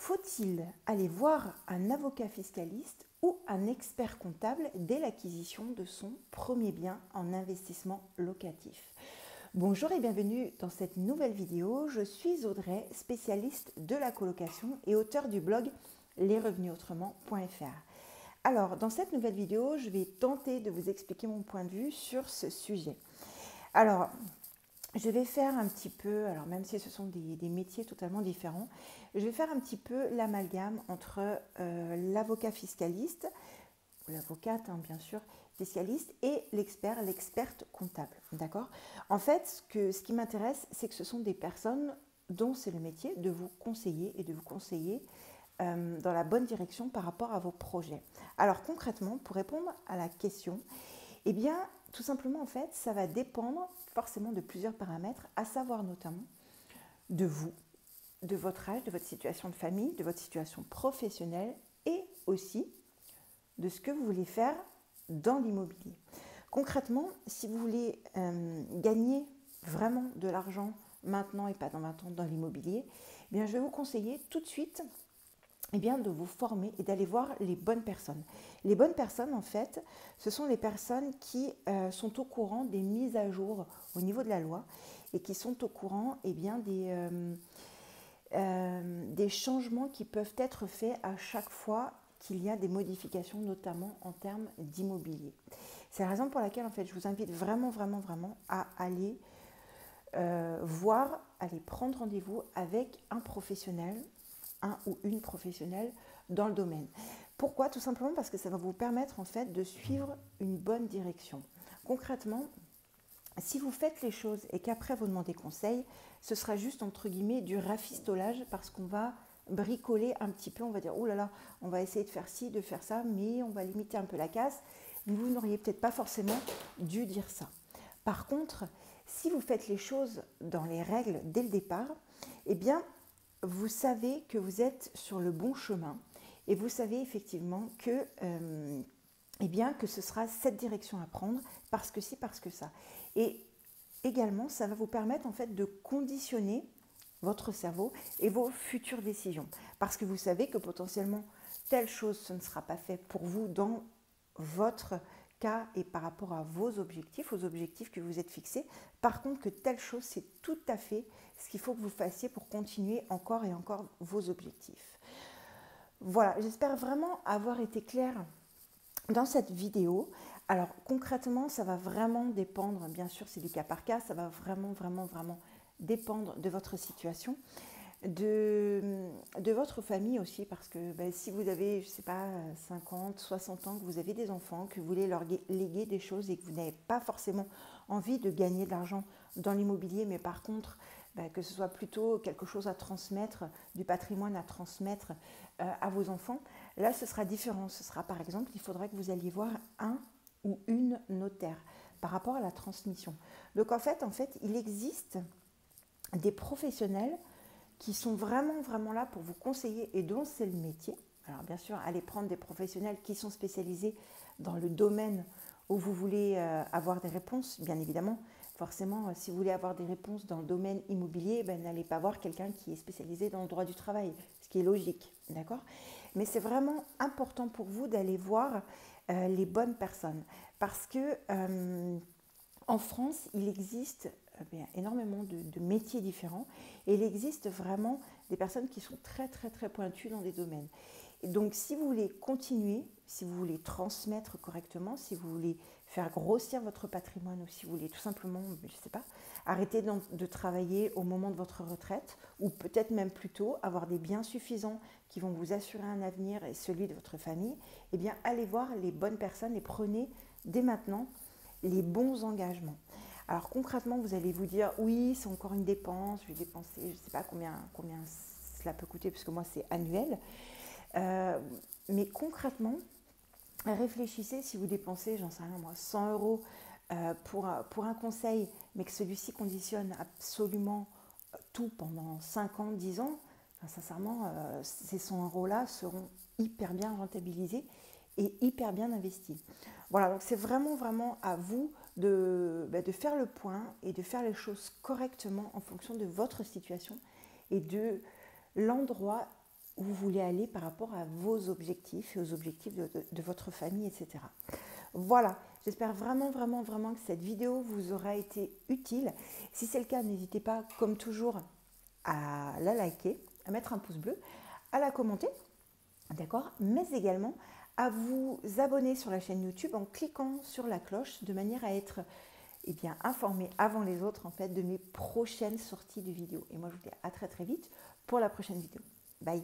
faut-il aller voir un avocat fiscaliste ou un expert comptable dès l'acquisition de son premier bien en investissement locatif? Bonjour et bienvenue dans cette nouvelle vidéo. Je suis Audrey, spécialiste de la colocation et auteure du blog lesrevenusautrement.fr. Alors, dans cette nouvelle vidéo, je vais tenter de vous expliquer mon point de vue sur ce sujet. Alors, je vais faire un petit peu, alors même si ce sont des métiers totalement différents, je vais faire un petit peu l'amalgame entre l'avocat fiscaliste, ou l'avocate bien sûr, fiscaliste, et l'experte comptable. D'accord? En fait, ce qui m'intéresse, c'est que ce sont des personnes dont c'est le métier de vous conseiller et de vous conseiller dans la bonne direction par rapport à vos projets. Alors concrètement, pour répondre à la question, eh bien, tout simplement, en fait, ça va dépendre forcément de plusieurs paramètres, à savoir notamment de vous, de votre âge, de votre situation de famille, de votre situation professionnelle et aussi de ce que vous voulez faire dans l'immobilier. Concrètement, si vous voulez gagner vraiment de l'argent maintenant et pas dans 20 ans dans l'immobilier, eh bien, je vais vous conseiller tout de suite de vous former et d'aller voir les bonnes personnes. Les bonnes personnes, en fait, ce sont les personnes qui sont au courant des mises à jour au niveau de la loi et qui sont au courant des changements qui peuvent être faits à chaque fois qu'il y a des modifications, notamment en termes d'immobilier. C'est la raison pour laquelle, en fait, je vous invite vraiment à aller aller prendre rendez-vous avec un professionnel, un ou une professionnelle dans le domaine. Pourquoi? Tout simplement parce que ça va vous permettre en fait de suivre une bonne direction. Concrètement, si vous faites les choses et qu'après vous demandez conseil, ce sera juste entre guillemets du rafistolage parce qu'on va bricoler un petit peu, on va dire oh là là, on va essayer de faire ci, de faire ça, mais on va limiter un peu la casse. Vous n'auriez peut-être pas forcément dû dire ça. Par contre, si vous faites les choses dans les règles dès le départ, eh bien, vous savez que vous êtes sur le bon chemin et vous savez effectivement que, que ce sera cette direction à prendre parce que ci, parce que ça. Et également, ça va vous permettre en fait de conditionner votre cerveau et vos futures décisions. Parce que vous savez que potentiellement, telle chose, ce ne sera pas fait pour vous dans votre cas et par rapport à vos objectifs, aux objectifs que vous êtes fixés. Par contre, que telle chose, c'est tout à fait ce qu'il faut que vous fassiez pour continuer encore et encore vos objectifs. Voilà, j'espère vraiment avoir été claire dans cette vidéo. Alors concrètement, ça va vraiment dépendre, bien sûr c'est du cas par cas, ça va vraiment dépendre de votre situation, de votre famille aussi, parce que si vous avez, je ne sais pas, 50, 60 ans, que vous avez des enfants, que vous voulez leur léguer des choses et que vous n'avez pas forcément envie de gagner de l'argent dans l'immobilier, mais par contre, que ce soit plutôt quelque chose à transmettre, du patrimoine à transmettre à vos enfants, là ce sera différent. Ce sera par exemple, il faudra que vous alliez voir un ou une notaire par rapport à la transmission. Donc en fait, il existe des professionnels qui sont vraiment là pour vous conseiller et dont c'est le métier. Alors bien sûr, allez prendre des professionnels qui sont spécialisés dans le domaine où vous voulez avoir des réponses, bien évidemment. Forcément, si vous voulez avoir des réponses dans le domaine immobilier, n'allez pas voir quelqu'un qui est spécialisé dans le droit du travail, ce qui est logique, d'accord? Mais c'est vraiment important pour vous d'aller voir les bonnes personnes parce que en France, il existe énormément de métiers différents et il existe vraiment des personnes qui sont très pointues dans des domaines. Et donc si vous voulez continuer, si vous voulez transmettre correctement, si vous voulez faire grossir votre patrimoine ou si vous voulez tout simplement, je ne sais pas, arrêter de travailler au moment de votre retraite ou peut-être même plus tôt, avoir des biens suffisants qui vont vous assurer un avenir et celui de votre famille, eh bien allez voir les bonnes personnes et prenez dès maintenant les bons engagements. Alors concrètement, vous allez vous dire, oui, c'est encore une dépense, je vais dépenser, je ne sais pas combien cela peut coûter, parce que moi c'est annuel. Mais concrètement, réfléchissez si vous dépensez, j'en sais rien moi, 100 euros pour un conseil, mais que celui-ci conditionne absolument tout pendant 5 ans, 10 ans, sincèrement, ces 100 euros-là seront hyper bien rentabilisés et hyper bien investis. Voilà, donc c'est vraiment à vous de faire le point et de faire les choses correctement en fonction de votre situation et de l'endroit où vous voulez aller par rapport à vos objectifs et aux objectifs de votre famille, etc. Voilà, j'espère vraiment que cette vidéo vous aura été utile. Si c'est le cas, n'hésitez pas, comme toujours, à la liker, à mettre un pouce bleu, à la commenter, d'accord, mais également à vous abonner sur la chaîne YouTube en cliquant sur la cloche de manière à être informé avant les autres en fait de mes prochaines sorties de vidéos. Et moi je vous dis à très vite pour la prochaine vidéo. Bye.